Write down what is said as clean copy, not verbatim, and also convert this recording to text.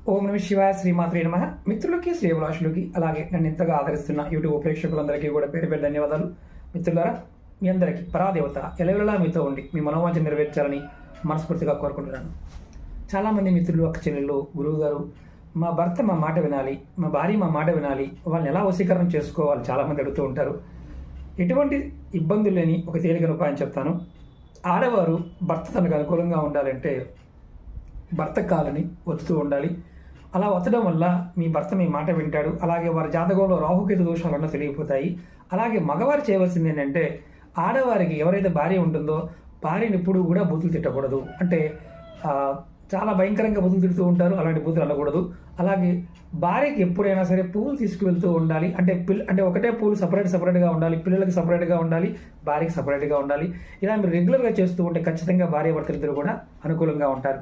ఓం నమ శివాయ, శ్రీమాత్రే నమః. మిత్రులకి, శ్రేయభిలాషులకి, అలాగే నన్ను ఇంతగా ఆదరిస్తున్న యూట్యూబ్ ప్రేక్షకులందరికీ కూడా పేరు పేరు ధన్యవాదాలు. మిత్రులారా, మీ అందరికీ పరాదేవత ఎలవెలలా మీతో ఉండి మీ మనోవాంఛ నెరవేర్చాలని మనస్ఫూర్తిగా కోరుకుంటున్నాను. చాలామంది మిత్రులు, అక్క చెల్లెళ్ళు, గురువు గారు, మా భర్త మా మాట వినాలి, మా భార్య మా మాట వినాలి, వాళ్ళని ఎలా వశీకరణం చేసుకోవాలి చాలామంది అడుగుతూ ఉంటారు. ఎటువంటి ఇబ్బందులు లేని ఒక తేలికైన ఉపాయం చెప్తాను. ఆడవారు భర్త తనకు అనుకూలంగా ఉండాలంటే భర్త కాలని ఒత్తుతూ ఉండాలి. అలా ఒత్తడం వల్ల మీ భర్త మీ మాట వింటాడు. అలాగే వారి జాతకంలో రాహుకేతు దోషాలన్నా తెలియపోతాయి. అలాగే మగవారు చేయవలసింది ఏంటంటే, ఆడవారికి ఎవరైతే భార్య ఉంటుందో భార్యని ఎప్పుడు కూడా బూతులు తిట్టకూడదు. అంటే చాలా భయంకరంగా బూతులు తిడుతూ ఉంటారు, అలాంటి బూతులు అనకూడదు. అలాగే భార్యకి ఎప్పుడైనా సరే పూలు తీసుకువెళ్తూ ఉండాలి. అంటే ఒకటే పూలు సపరేట్గా ఉండాలి, పిల్లలకి సపరేట్గా ఉండాలి, భార్యకి సపరేట్గా ఉండాలి. ఇలా మీరు రెగ్యులర్గా చేస్తూ ఉంటే ఖచ్చితంగా భార్య భర్తలిద్దరూ కూడా అనుకూలంగా ఉంటారు.